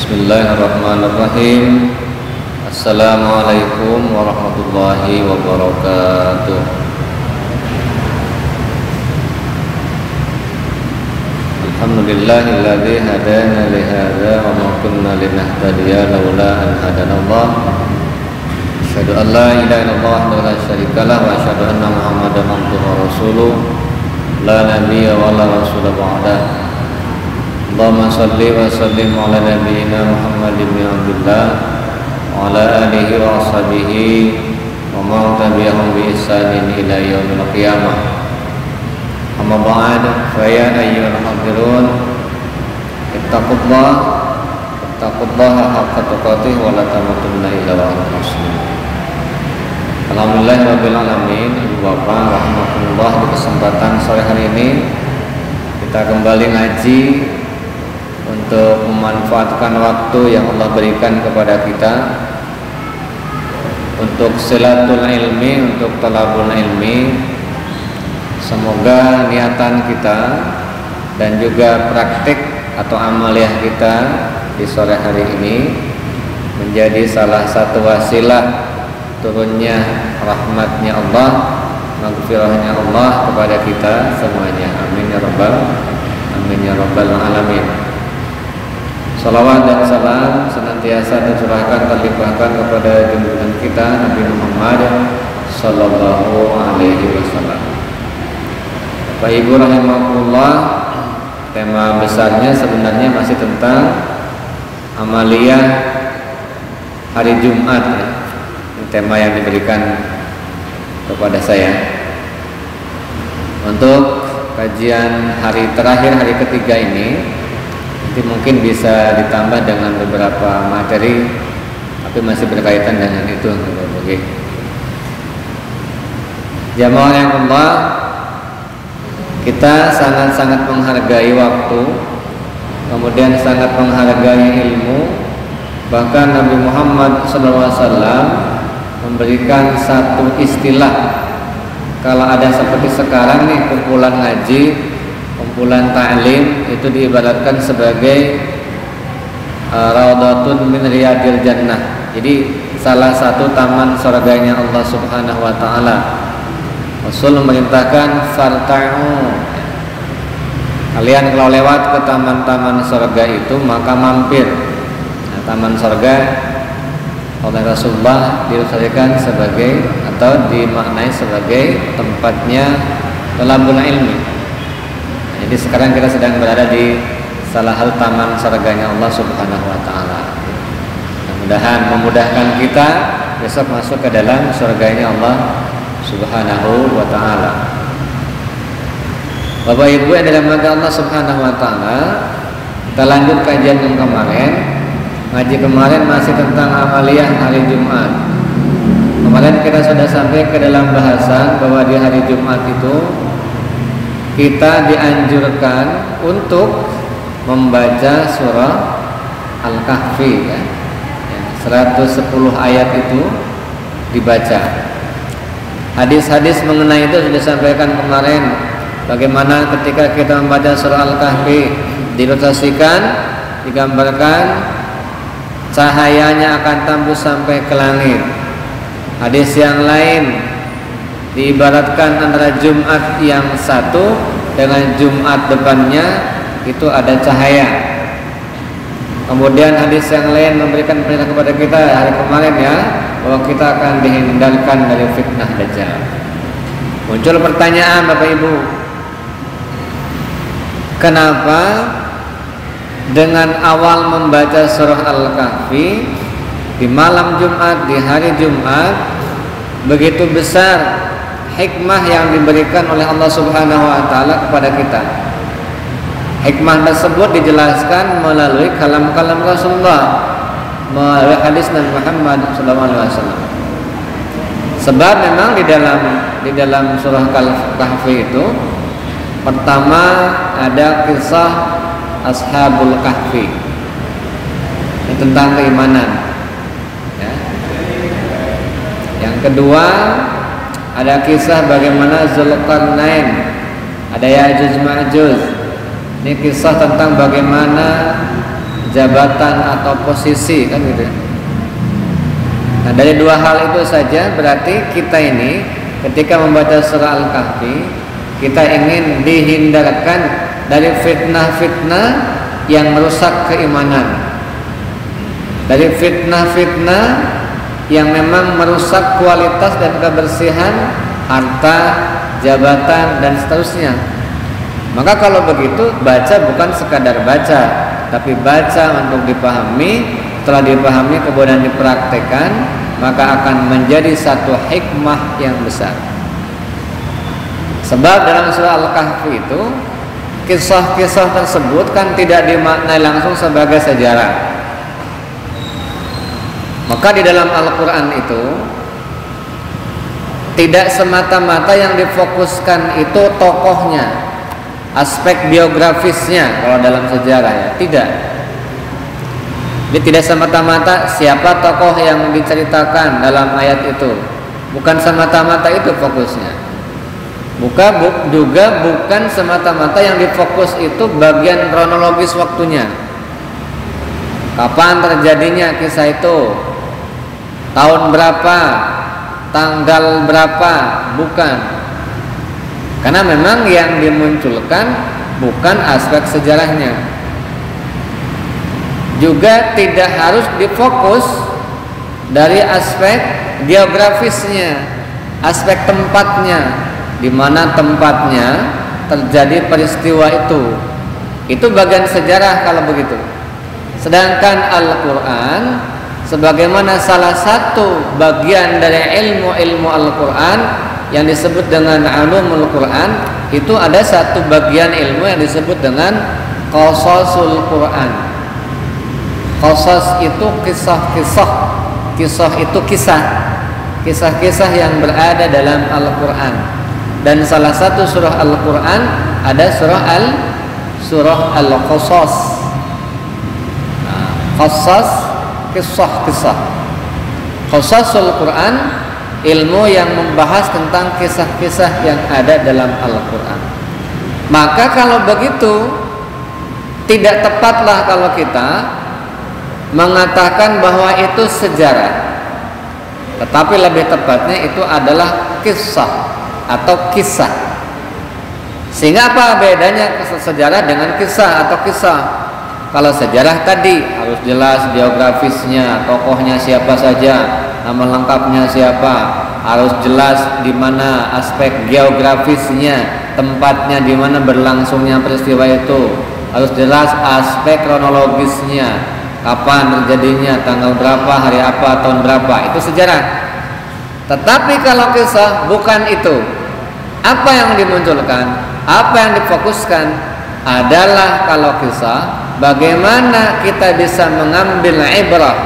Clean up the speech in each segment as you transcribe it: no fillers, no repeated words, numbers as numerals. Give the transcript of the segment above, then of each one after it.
Bismillahirrahmanirrahim. Assalamualaikum warahmatullahi wabarakatuh. Alhamdulillahilladzi hadana li hadza wa ma kunna linahtadiya laula an hadanallah. Asyhadu an la ilaha illallah wahdahu la syarika lah wa asyhadu anna Muhammadan abduhu wa rasuluh la nabiyya wa la rasula ba'dah. Allahumma salli wa sallim ala nabiyyina Muhammadin bin Abdullah wa ala alihi wa ashabihi wa man tabi'ahum bi ihsanin ila yaumil qiyamah. Amma ba'd, fa ya ayyuhal hadirun ittaqullaha haqqa tuqatih wa la tamutunna illa wa antum muslimun. Alhamdulillah rabbil alamin. Ibu bapak rahimakumullah, di kesempatan sore hari ini kita kembali ngaji untuk memanfaatkan waktu yang Allah berikan kepada kita untuk silatul ilmi, untuk talabul ilmi. Semoga niatan kita dan juga praktik atau amaliyah kita di sore hari ini menjadi salah satu wasilah turunnya rahmatnya Allah, maghfirahnya Allah kepada kita semuanya. Amin ya rabbal alamin. Salawat dan salam senantiasa tercurahkan terlimpahkan kepada junjungan kita Nabi Muhammad sallallahu alaihi wasallam. Bapak Ibu rahimakumullah, tema besarnya sebenarnya masih tentang amaliyah hari Jumat ya. Ini tema yang diberikan kepada saya untuk kajian hari terakhir, hari ketiga ini. Nanti mungkin bisa ditambah dengan beberapa materi, tapi masih berkaitan dengan itu. Oke. Jamaah yang Allah, kita sangat-sangat menghargai waktu, kemudian sangat menghargai ilmu. Bahkan Nabi Muhammad SAW memberikan satu istilah. Kalau ada seperti sekarang nih kumpulan ngaji, kumpulan ta'lim, itu diibaratkan sebagai raudhatun min riyadil jannah. Jadi salah satu taman surganya Allah Subhanahu wa taala. Rasul memerintahkan farta'u. Kalian kalau lewat ke taman-taman surga itu maka mampir. Nah, taman surga oleh Rasulullah diusahakan sebagai atau dimaknai sebagai tempatnya talabul ilmi. Jadi sekarang kita sedang berada di salah satu taman surganya Allah Subhanahu wa taala. Mudah-mudahan memudahkan kita besok masuk ke dalam surganya Allah Subhanahu wa taala. Bapak Ibu yang dirahmati Allah Subhanahu wa taala, kita lanjut kajian yang kemarin. Ngaji kemarin masih tentang amaliyah hari Jumat. Kemarin kita sudah sampai ke dalam bahasan bahwa di hari Jumat itu kita dianjurkan untuk membaca surah Al-Kahfi ya. 110 ayat itu dibaca. Hadis-hadis mengenai itu sudah disampaikan kemarin. Bagaimana ketika kita membaca surah Al-Kahfi, diilustrasikan, digambarkan cahayanya akan tembus sampai ke langit. Hadis yang lain diibaratkan antara Jumat yang satu dengan Jumat depannya itu ada cahaya. Kemudian hadis yang lain memberikan perintah kepada kita hari kemarin ya, bahwa kita akan dihindarkan dari fitnah Dajjal. Muncul pertanyaan Bapak Ibu, kenapa dengan awal membaca surah Al-Kahfi di malam Jumat, di hari Jumat, begitu besar hikmah yang diberikan oleh Allah Subhanahu wa taala kepada kita. Hikmah tersebut dijelaskan melalui kalam-kalam Rasulullah, melalui hadis Nabi Muhammad SAW. Sebab memang di dalam surah Al-Kahfi itu pertama ada kisah Ashabul Kahfi tentang keimanan ya. Yang kedua ada kisah bagaimana Zulkarnain, ada Ya'juj Ma'juj. Ini kisah tentang bagaimana jabatan atau posisi, kan gitu. Nah, dari dua hal itu saja berarti kita ini ketika membaca surah Al-Kahfi, kita ingin dihindarkan dari fitnah-fitnah yang merusak keimanan, dari fitnah-fitnah yang memang merusak kualitas dan kebersihan harta, jabatan, dan seterusnya. Maka kalau begitu, baca bukan sekadar baca, tapi baca untuk dipahami. Setelah dipahami kemudian dipraktekkan, maka akan menjadi satu hikmah yang besar. Sebab dalam surah Al-Kahfi itu, kisah-kisah tersebut kan tidak dimaknai langsung sebagai sejarah. Maka di dalam Al-Quran itu tidak semata-mata yang difokuskan itu tokohnya, aspek biografisnya kalau dalam sejarah, ya, tidak. Jadi tidak semata-mata siapa tokoh yang diceritakan dalam ayat itu, bukan semata-mata itu fokusnya. Juga bukan semata-mata yang difokus itu bagian kronologis waktunya, kapan terjadinya kisah itu, tahun berapa, tanggal berapa, bukan. Karena memang yang dimunculkan bukan aspek sejarahnya. Juga tidak harus difokus dari aspek geografisnya, aspek tempatnya, di mana tempatnya terjadi peristiwa itu. Itu bagian sejarah kalau begitu. Sedangkan Al-Quran sebagaimana salah satu bagian dari ilmu-ilmu Al-Quran yang disebut dengan ulumul Quran, itu ada satu bagian ilmu yang disebut dengan qasasul Quran. Qasas itu kisah-kisah, kisah itu kisah-kisah yang berada dalam Al-Quran. Dan salah satu surah Al-Quran ada surah Al-Qasas. Qasas, kisah-kisah. Qasasul Quran, ilmu yang membahas tentang kisah-kisah yang ada dalam Al-Quran. Maka kalau begitu, tidak tepatlah kalau kita mengatakan bahwa itu sejarah, tetapi lebih tepatnya itu adalah kisah atau kisah. Sehingga apa bedanya sejarah dengan kisah atau kisah? Kalau sejarah tadi harus jelas biografisnya, tokohnya siapa saja, nama lengkapnya siapa, harus jelas di mana aspek geografisnya, tempatnya di mana berlangsungnya peristiwa itu, harus jelas aspek kronologisnya, kapan terjadinya, tanggal berapa, hari apa, tahun berapa, itu sejarah. Tetapi kalau kisah bukan itu. Apa yang dimunculkan, apa yang difokuskan adalah kalau kisah, bagaimana kita bisa mengambil ibrah.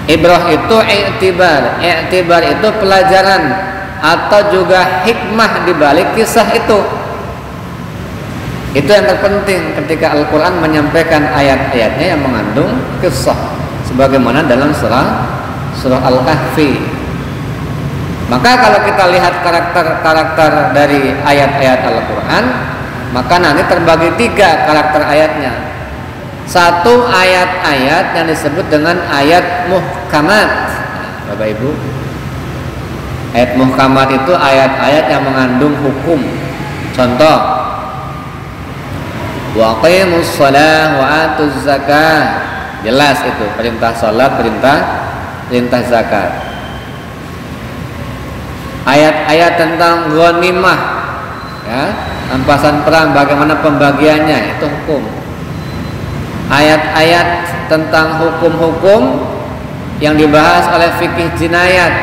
Ibrah itu i'tibar, i'tibar itu pelajaran atau juga hikmah di balik kisah itu. Itu yang terpenting ketika Al-Quran menyampaikan ayat-ayatnya yang mengandung kisah, sebagaimana dalam surah Al-Kahfi. Maka kalau kita lihat karakter-karakter dari ayat-ayat Al-Quran, maka nanti terbagi 3 karakter ayatnya. Satu, ayat-ayat yang disebut dengan ayat muhkamat. Bapak Ibu, ayat muhkamat itu ayat-ayat yang mengandung hukum. Contoh, wa aqimus shalah wa atuz zakah. Jelas itu perintah salat, perintah zakat. Ayat-ayat tentang ghanimah, ya, rampasan perang, bagaimana pembagiannya, itu hukum. Ayat-ayat tentang hukum-hukum yang dibahas oleh fikih jinayat,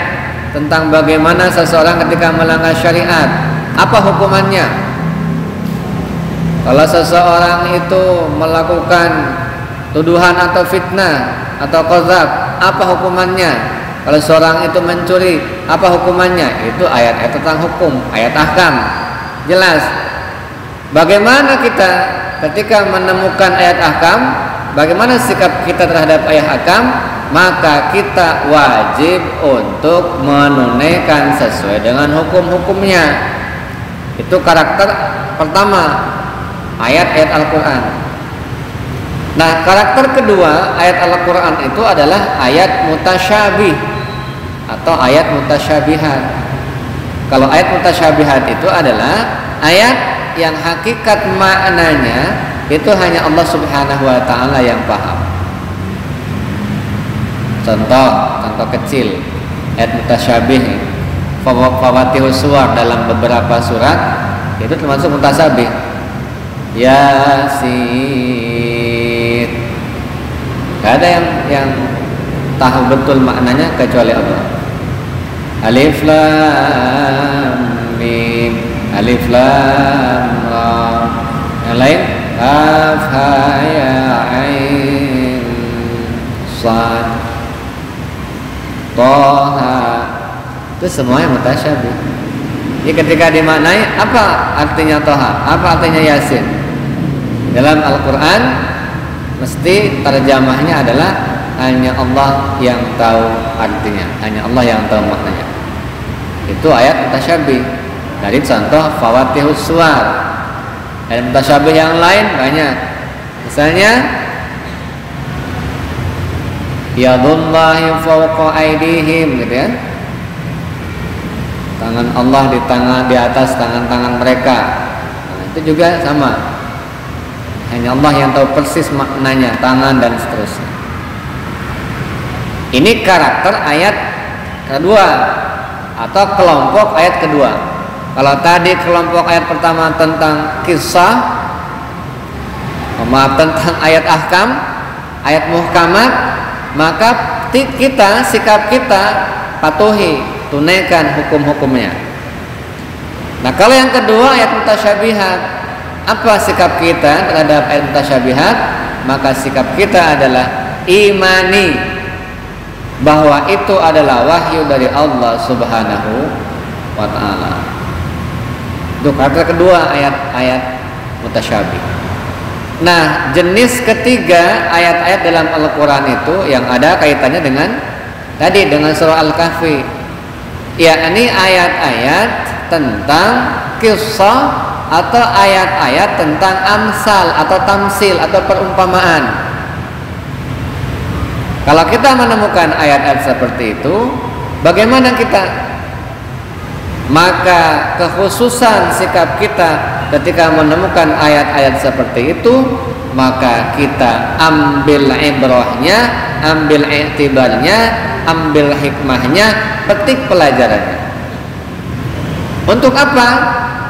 tentang bagaimana seseorang ketika melanggar syariat, apa hukumannya. Kalau seseorang itu melakukan tuduhan atau fitnah atau qadzaf, apa hukumannya. Kalau seorang itu mencuri, apa hukumannya. Itu ayat-ayat tentang hukum, ayat ahkam. Jelas. Bagaimana kita ketika menemukan ayat ahkam, bagaimana sikap kita terhadap ayat ahkam, maka kita wajib untuk menunaikan sesuai dengan hukum-hukumnya. Itu karakter pertama ayat-ayat Al-Quran. Nah, karakter kedua ayat Al-Quran itu adalah ayat mutasyabih atau ayat mutasyabihat. Kalau ayat mutasyabihat itu adalah ayat yang hakikat maknanya itu hanya Allah Subhanahu wa Ta'ala yang paham. Contoh kecil ayat mutasyabih, Fawatihus Suwar dalam beberapa surat itu termasuk mutasyabih. Yasin, gak ada yang tahu betul maknanya kecuali Allah. Alif Lam Mim, Alif Lam Ra. Yang lain Kaf Ha Ya Ain Shad Toha, itu semuanya mutasyabih. Jadi ketika dimaknai, apa artinya Toha, apa artinya Yasin, dalam Al-Quran mesti terjemahnya adalah hanya Allah yang tahu artinya, hanya Allah yang tahu maknanya. Itu ayat mutasyabih. Dari contoh Fawatihus Suwar. Ayat mutasyabih yang lain banyak. Misalnya Yadullahi fawqa aydihim, gitu ya. Tangan Allah di atas tangan-tangan mereka. Nah, itu juga sama. Hanya Allah yang tahu persis maknanya, tangan dan seterusnya. Ini karakter ayat kedua atau kelompok ayat kedua. Kalau tadi kelompok ayat pertama tentang kisah, tentang ayat ahkam, ayat muhkamat, maka sikap kita patuhi, tunaikan hukum-hukumnya. Nah, kalau yang kedua ayat mutasyabihat, apa sikap kita terhadap ayat mutasyabihat? Maka sikap kita adalah imani bahwa itu adalah wahyu dari Allah Subhanahu wa Ta'ala. Itu karakter kedua ayat-ayat mutasyabih. Nah, jenis ketiga ayat-ayat dalam Al-Quran itu yang ada kaitannya dengan surah Al-Kahfi, yakni ayat-ayat tentang kisah atau ayat-ayat tentang amsal atau tamsil atau perumpamaan. Kalau kita menemukan ayat-ayat seperti itu, bagaimana kita? Maka kekhususan sikap kita ketika menemukan ayat-ayat seperti itu, maka kita ambil ibrahnya, ambil iktibarnya, ambil hikmahnya, petik pelajarannya. Untuk apa?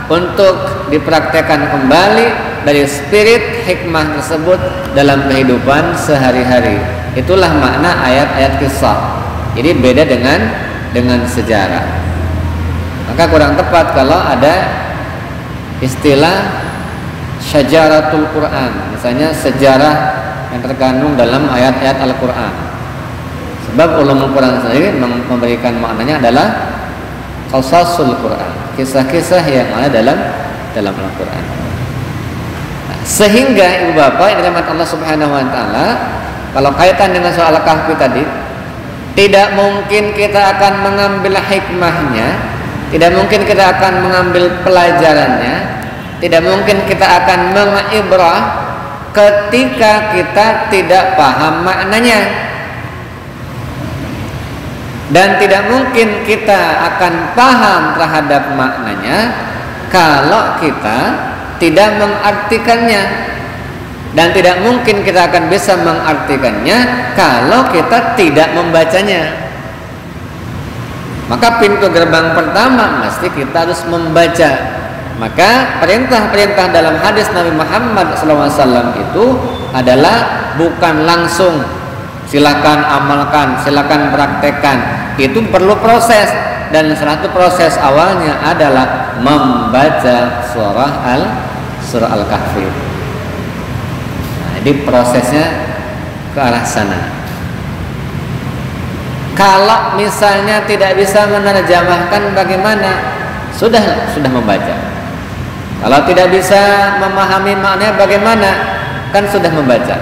Untuk dipraktekkan kembali dari spirit hikmah tersebut dalam kehidupan sehari-hari. Itulah makna ayat-ayat kisah. Jadi beda dengan sejarah. Maka kurang tepat kalau ada istilah syajaratul Quran, misalnya sejarah yang terkandung dalam ayat-ayat Al-Quran. Sebab ulumul Quran sendiri memberikan maknanya adalah qasasul Quran, kisah-kisah yang ada dalam Al-Quran. Nah, sehingga ibu bapak yang dirahmati Allah Subhanahu wa Ta'ala, kalau kaitan dengan soal Kahfi tadi, tidak mungkin kita akan mengambil hikmahnya, tidak mungkin kita akan mengambil pelajarannya, tidak mungkin kita akan mengibrah ketika kita tidak paham maknanya. Dan tidak mungkin kita akan paham terhadap maknanya kalau kita tidak mengartikannya. Dan tidak mungkin kita akan bisa mengartikannya kalau kita tidak membacanya. Maka pintu gerbang pertama mesti kita harus membaca. Maka perintah-perintah dalam hadis Nabi Muhammad SAW itu adalah bukan langsung silakan amalkan, silakan praktekkan. Itu perlu proses, dan satu proses awalnya adalah membaca surah Al-Kahfi. Nah, jadi prosesnya ke arah sana. Kalau misalnya tidak bisa menerjemahkan, bagaimana? Sudah membaca. Kalau tidak bisa memahami maknanya, bagaimana? Kan sudah membaca.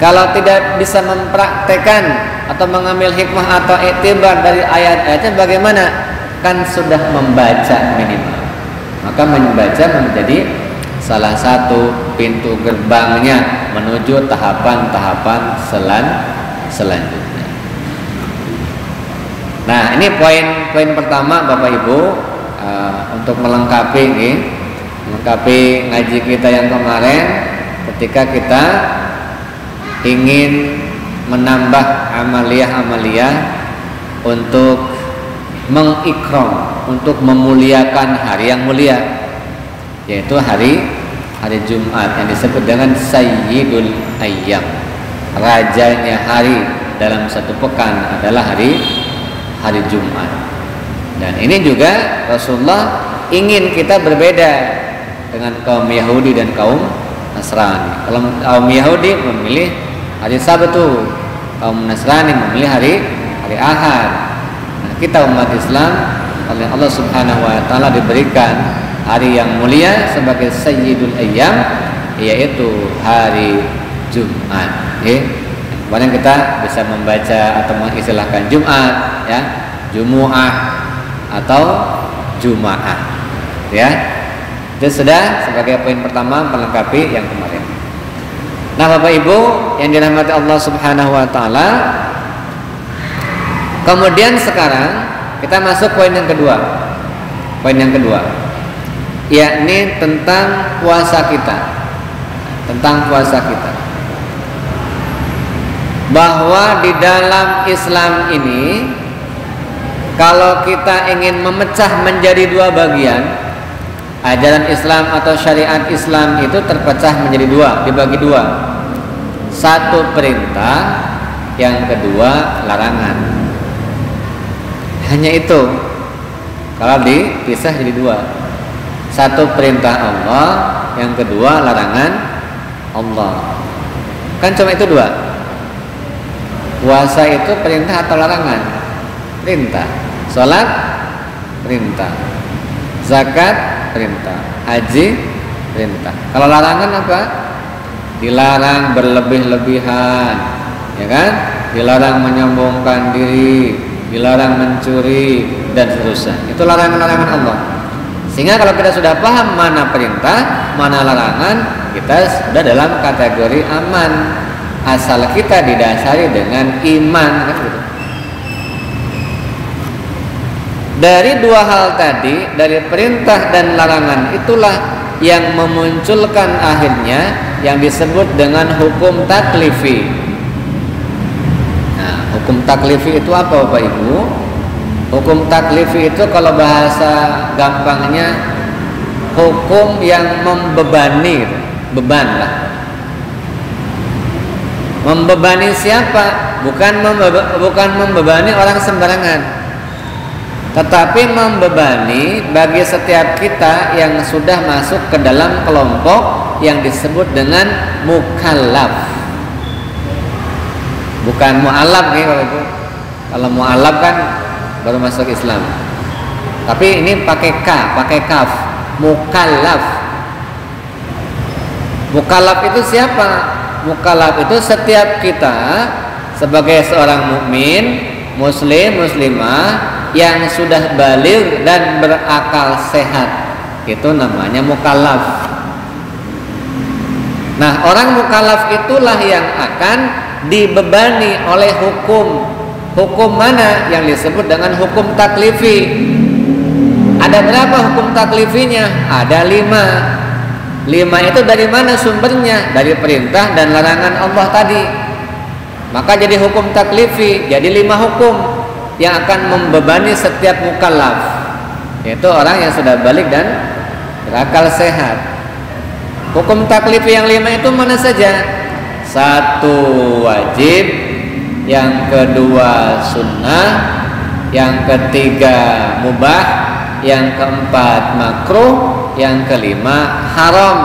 Kalau tidak bisa mempraktekkan atau mengambil hikmah atau iktibar dari ayat-ayatnya, bagaimana? Kan sudah membaca minimal. Maka membaca menjadi salah satu pintu gerbangnya menuju tahapan-tahapan selanjutnya. Nah, ini poin pertama Bapak Ibu, untuk melengkapi ngaji kita yang kemarin, ketika kita ingin menambah amaliyah untuk mengikram, untuk memuliakan hari yang mulia, yaitu hari Jumat yang disebut dengan Sayyidul Ayyam. Rajanya hari dalam satu pekan adalah hari Jumat. Dan ini juga Rasulullah ingin kita berbeda dengan kaum Yahudi dan kaum Nasrani. Kalau kaum Yahudi memilih hari Sabtu, kaum Nasrani memilih hari Ahad. Nah, kita umat Islam oleh Allah Subhanahu wa taala diberikan hari yang mulia sebagai Sayyidul Ayyam, yaitu hari Jumat. Kemarin kita bisa membaca atau mengistilahkan Jumat, ya, Jumu'ah atau Jumaah, ya. Itu sudah sebagai poin pertama melengkapi yang kemarin. Nah, Bapak Ibu yang dirahmati Allah Subhanahu wa taala, kemudian sekarang kita masuk poin yang kedua. Poin yang kedua, yakni tentang puasa kita. Tentang puasa kita. Bahwa di dalam Islam ini, kalau kita ingin memecah menjadi dua bagian, ajaran Islam atau syariat Islam itu terpecah menjadi dua, dibagi dua. Satu perintah, yang kedua larangan. Hanya itu. Kalau dipisah jadi dua. Satu perintah Allah, yang kedua larangan Allah. Kan cuma itu dua. Puasa itu perintah atau larangan? Perintah. Salat perintah. Zakat perintah. Haji perintah. Kalau larangan apa? Dilarang berlebih-lebihan, ya kan? Dilarang menyombongkan diri, dilarang mencuri dan seterusnya. Itu larangan-larangan Allah. Sehingga kalau kita sudah paham mana perintah, mana larangan, kita sudah dalam kategori aman. Asal kita didasari dengan iman, kan gitu. Dari dua hal tadi, dari perintah dan larangan, itulah yang memunculkan akhirnya yang disebut dengan hukum taklifi. Nah, hukum taklifi itu apa Bapak Ibu? Hukum taklifi itu kalau bahasa gampangnya hukum yang membebani, beban lah. Membebani siapa? Bukan membebani orang sembarangan, tetapi membebani bagi setiap kita yang sudah masuk ke dalam kelompok yang disebut dengan mukallaf. Bukan mu'alaf nih kalau itu. Kalau mu'alaf kan baru masuk Islam. Tapi ini pakai kaf. Mukallaf. Mukallaf itu siapa? Mukallaf itu setiap kita sebagai seorang mukmin, muslim, muslimah yang sudah baligh dan berakal sehat, itu namanya mukallaf. Nah, orang mukallaf itulah yang akan dibebani oleh hukum. Hukum mana? Yang disebut dengan hukum taklifi. Ada berapa hukum taklifinya? Ada 5. 5 itu dari mana sumbernya? Dari perintah dan larangan Allah tadi. Maka jadi hukum taklifi, jadi 5 hukum yang akan membebani setiap mukallaf, yaitu orang yang sudah balik dan berakal sehat. Hukum taklifi yang 5 itu mana saja? 1 wajib, yang kedua sunnah, yang ketiga mubah, yang keempat makruh, yang kelima haram.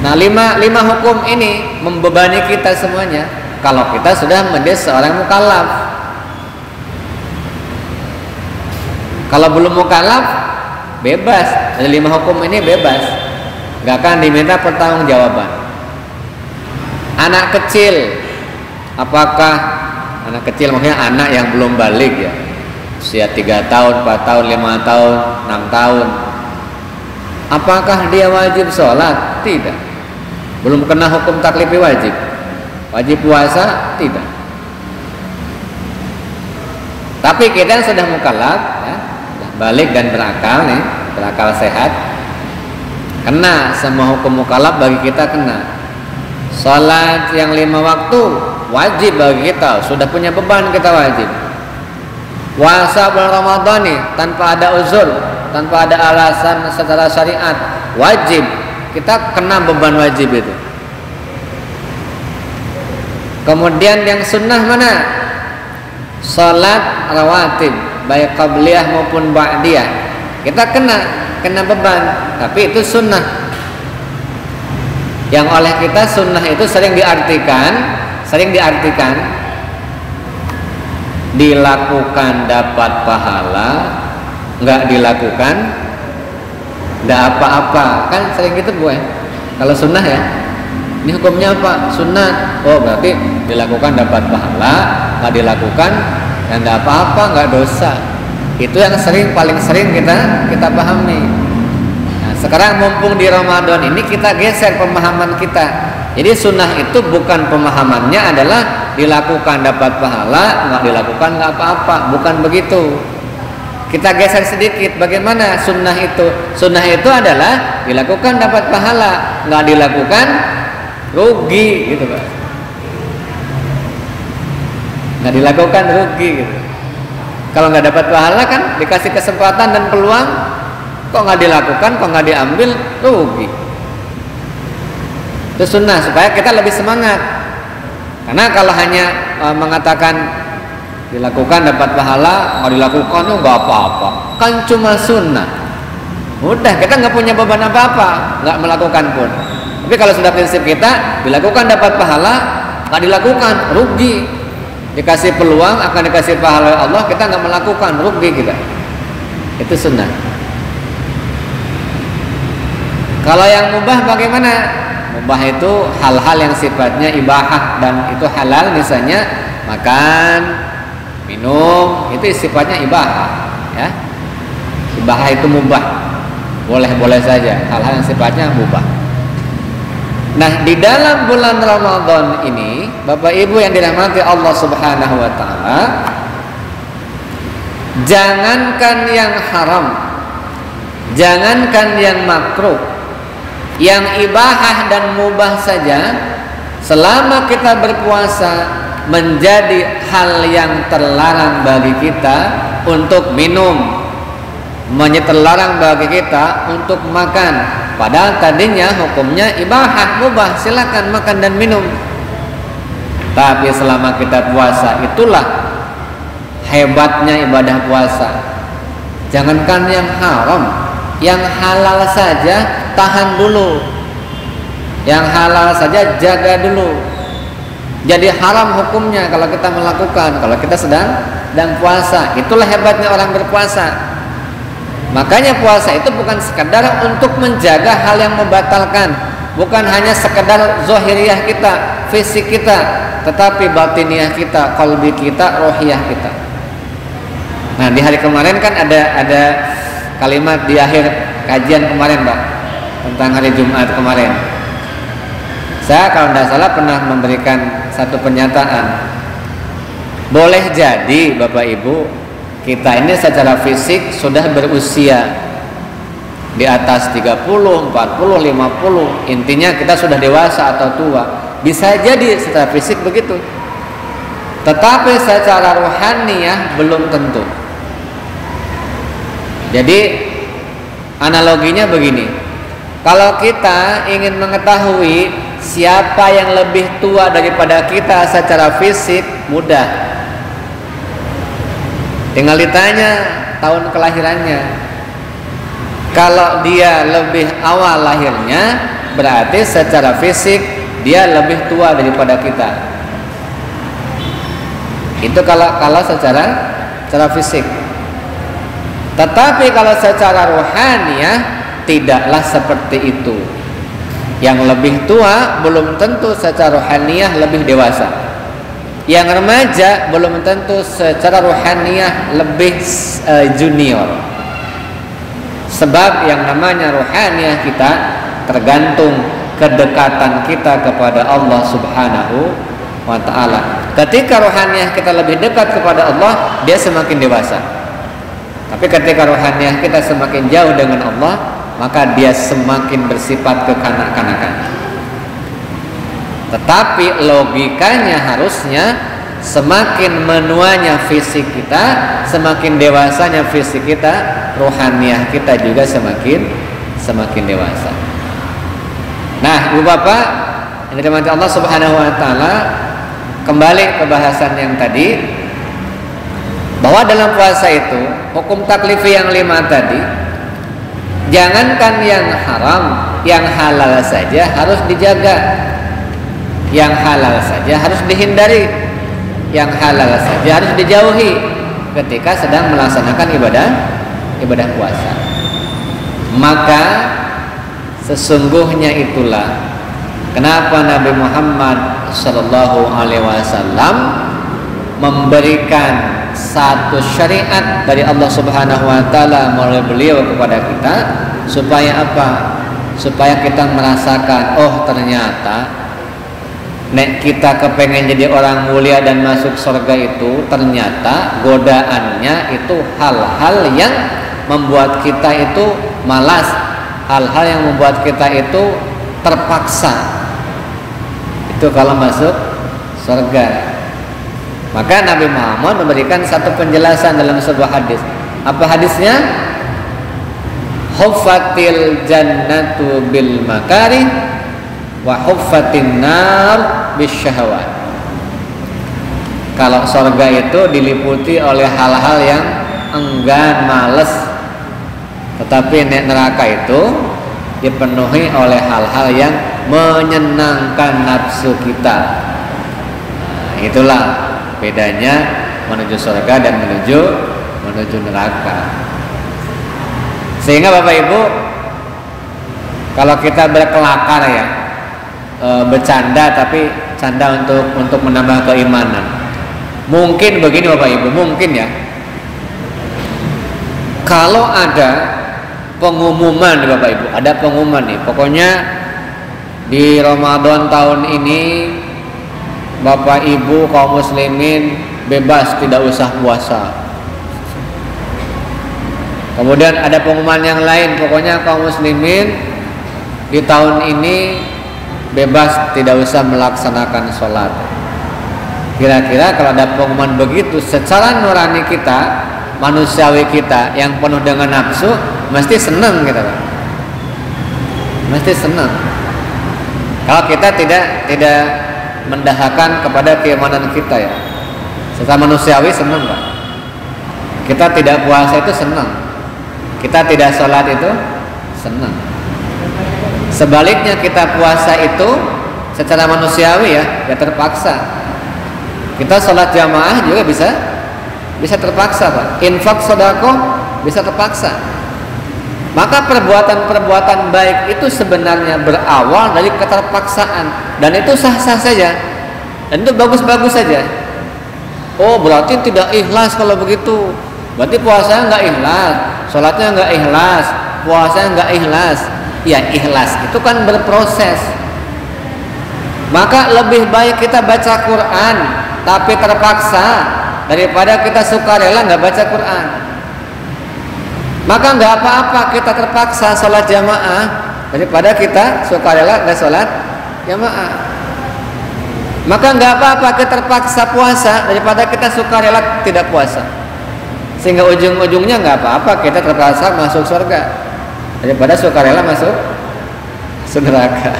Nah, 5 hukum ini membebani kita semuanya kalau kita sudah menjadi seorang mukallaf. Kalau belum mukallaf, bebas. Dari 5 hukum ini bebas, gak akan diminta pertanggungjawaban. Anak kecil, apakah anak kecil maksudnya anak yang belum balik ya, usia 3 tahun, 4 tahun, 5 tahun, 6 tahun. Apakah dia wajib sholat? Tidak. Belum kena hukum taklifi wajib. Wajib puasa? Tidak. Tapi kita yang sudah mukallaf, ya, balik dan berakal nih, berakal sehat, kena semua hukum mukallaf bagi kita kena. Salat yang 5 waktu wajib bagi kita, sudah punya beban kita wajib. Puasa bulan Ramadan nih tanpa ada uzur, tanpa ada alasan secara syariat, wajib. Kita kena beban wajib itu. Kemudian yang sunnah mana? Salat rawatib, baik qabliyah maupun ba'diyah. Kita kena beban, tapi itu sunnah. Yang oleh kita sunnah itu sering diartikan dilakukan dapat pahala, nggak dilakukan nggak apa-apa, kan sering gitu gue. Kalau sunnah ya, ini hukumnya apa? Sunnah. Oh berarti dilakukan dapat pahala, nggak dilakukan dan nggak apa-apa, nggak dosa. Itu yang paling sering kita pahami. Nah, sekarang mumpung di Ramadan ini kita geser pemahaman kita. Jadi sunnah itu bukan pemahamannya adalah dilakukan dapat pahala, nggak dilakukan nggak apa-apa, bukan begitu. Kita geser sedikit, bagaimana sunnah itu? Sunnah itu adalah dilakukan dapat pahala, nggak dilakukan rugi, gitu Pak. Nggak dilakukan rugi, gitu. Kalau nggak dapat pahala kan dikasih kesempatan dan peluang, kok nggak dilakukan, kok nggak diambil, rugi. Itu sunnah supaya kita lebih semangat. Karena kalau hanya mengatakan dilakukan dapat pahala, nggak dilakukan tuh nggak apa-apa, kan cuma sunnah. Udah, kita nggak punya beban apa-apa, nggak melakukan pun. Tapi kalau sudah prinsip kita dilakukan dapat pahala, nggak dilakukan rugi. Dikasih peluang akan dikasih pahala Allah, kita nggak melakukan, rugi kita. Itu sunnah. Kalau yang mubah bagaimana? Mubah itu hal-hal yang sifatnya ibahah dan itu halal, misalnya makan, minum, itu sifatnya ibahah, ya. Ibahah itu mubah, boleh-boleh saja, hal-hal yang sifatnya mubah. Nah, di dalam bulan Ramadan ini, Bapak Ibu yang dirahmati Allah Subhanahu wa taala, jangankan yang haram, jangankan yang makruh, yang ibahah dan mubah saja, selama kita berpuasa menjadi hal yang terlarang bagi kita untuk minum, terlarang bagi kita untuk makan. Padahal tadinya hukumnya ibahah, mubah, silakan makan dan minum. Tapi selama kita puasa, itulah hebatnya ibadah puasa. Jangankan yang haram, yang halal saja tahan dulu. Yang halal saja jaga dulu. Jadi haram hukumnya kalau kita melakukan, kalau kita sedang puasa. Itulah hebatnya orang berpuasa. Makanya puasa itu bukan sekadar untuk menjaga hal yang membatalkan, bukan hanya sekadar zahiriyah kita, fisik kita, tetapi batiniah kita, qalbi kita, rohiyah kita. Nah, di hari kemarin kan ada kalimat di akhir kajian kemarin, Pak, tentang hari Jumat kemarin. Saya kalau tidak salah pernah memberikan satu pernyataan. Boleh jadi Bapak Ibu, kita ini secara fisik sudah berusia di atas 30, 40, 50. Intinya kita sudah dewasa atau tua. Bisa jadi secara fisik begitu. Tetapi secara rohaniyah belum tentu. Jadi analoginya begini. Kalau kita ingin mengetahui siapa yang lebih tua daripada kita secara fisik, mudah. Tinggal ditanya tahun kelahirannya. Kalau dia lebih awal lahirnya, berarti secara fisik dia lebih tua daripada kita. Itu kalau secara fisik. Tetapi kalau secara rohaniah tidaklah seperti itu. Yang lebih tua belum tentu secara rohaniah lebih dewasa. Yang remaja belum tentu secara rohaniah lebih junior. Sebab yang namanya rohaniah kita tergantung kedekatan kita kepada Allah Subhanahu wa ta'ala. Ketika rohaniah kita lebih dekat kepada Allah, dia semakin dewasa. Tapi ketika rohaniah kita semakin jauh dengan Allah, maka dia semakin bersifat kekanak-kanakan. Tetapi logikanya harusnya semakin menuanya fisik kita, semakin dewasanya fisik kita, rohaniah kita juga semakin dewasa. Nah, Ibu Bapak yang dirahmati Allah Subhanahu wa taala, kembali ke bahasan yang tadi, bahwa dalam puasa itu hukum taklifi yang 5 tadi, jangankan yang haram, yang halal saja harus dijaga. Yang halal saja harus dihindari, yang halal saja harus dijauhi ketika sedang melaksanakan ibadah puasa. Maka sesungguhnya itulah kenapa Nabi Muhammad sallallahu alaihi wasallam memberikan satu syariat dari Allah Subhanahu wa taala melalui beliau kepada kita, supaya apa? Supaya kita merasakan, oh ternyata nek kita kepengen jadi orang mulia dan masuk surga itu, ternyata godaannya itu hal-hal yang membuat kita itu malas, hal-hal yang membuat kita itu terpaksa. Itu kalau masuk surga. Maka Nabi Muhammad memberikan satu penjelasan dalam sebuah hadis. Apa hadisnya? Huffatil jannatu bil makarih wa huffatin nar bisyahawat. Kalau surga itu diliputi oleh hal-hal yang enggan, males. Tetapi neraka itu dipenuhi oleh hal-hal yang menyenangkan nafsu kita. Nah, itulah bedanya menuju surga dan menuju neraka. Sehingga Bapak Ibu, kalau kita berkelakar ya, bercanda, tapi canda untuk menambah keimanan. Mungkin begini Bapak Ibu, mungkin ya, kalau ada pengumuman Bapak Ibu, ada pengumuman nih, pokoknya di Ramadan tahun ini Bapak Ibu kaum muslimin bebas, tidak usah puasa. Kemudian ada pengumuman yang lain, pokoknya kaum muslimin di tahun ini bebas, tidak usah melaksanakan sholat. Kira-kira kalau ada pengumuman begitu, secara nurani kita, manusiawi kita yang penuh dengan nafsu, mesti senang kita, mesti senang. Kalau kita tidak mendahakan kepada keimanan kita ya, secara manusiawi senang Pak. Kita tidak puasa itu senang, kita tidak sholat itu senang. Sebaliknya kita puasa itu secara manusiawi ya terpaksa. Kita sholat jamaah juga bisa terpaksa Pak. Infak sedekah bisa terpaksa. Maka perbuatan-perbuatan baik itu sebenarnya berawal dari keterpaksaan, dan itu sah-sah saja, dan itu bagus-bagus saja. Oh berarti tidak ikhlas kalau begitu, berarti puasanya nggak ikhlas, sholatnya nggak ikhlas, puasanya nggak ikhlas. Ya ikhlas itu kan berproses. Maka lebih baik kita baca Quran tapi terpaksa daripada kita sukarela nggak baca Quran. Maka nggak apa-apa kita terpaksa sholat jamaah daripada kita sukarela nggak sholat jamaah. Maka nggak apa-apa kita terpaksa puasa daripada kita sukarela tidak puasa. Sehingga ujung-ujungnya nggak apa-apa kita terpaksa masuk surga daripada sukarela masuk neraka.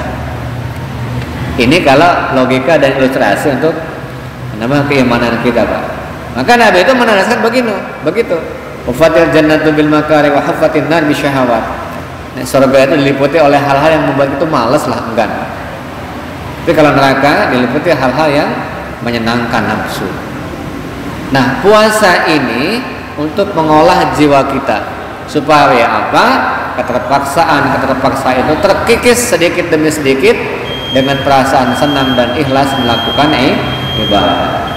Ini kalau logika dan ilustrasi untuk menambah keimanan kita Pak. Maka Nabi itu menandakan begitu. Huffatil jannatu bil makari wa huffatin nar bisyahawat. Nah, surga itu diliputi oleh hal-hal yang membuat itu malas lah, enggan. Tapi kalau neraka diliputi hal-hal yang menyenangkan nafsu. Nah, puasa ini untuk mengolah jiwa kita supaya apa? Keterpaksaan itu terkikis sedikit demi sedikit dengan perasaan senang dan ikhlas melakukan ibadah.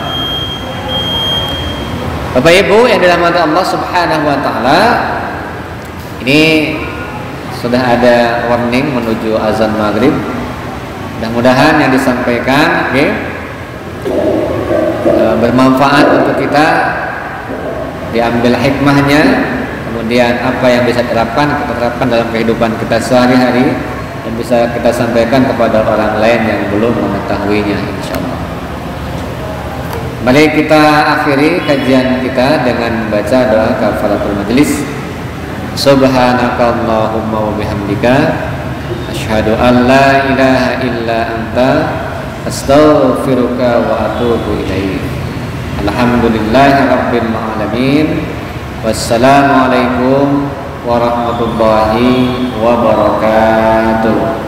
Bapak Ibu yang dirahmati Allah Subhanahu wa taala, Ini sudah ada warning menuju azan maghrib. Mudah-mudahan yang disampaikan bermanfaat untuk kita, diambil hikmahnya, kemudian apa yang bisa kita terapkan dalam kehidupan kita sehari-hari dan bisa kita sampaikan kepada orang lain yang belum mengetahuinya, insyaallah. Mari kita akhiri kajian kita dengan membaca doa kafaratul majelis. Subhanakallahumma wa bihamdika asyhadu an la ilaha illa anta astaghfiruka wa atubu ilaik. Alhamdulillahirabbil alamin. Wassalamualaikum warahmatullahi wabarakatuh.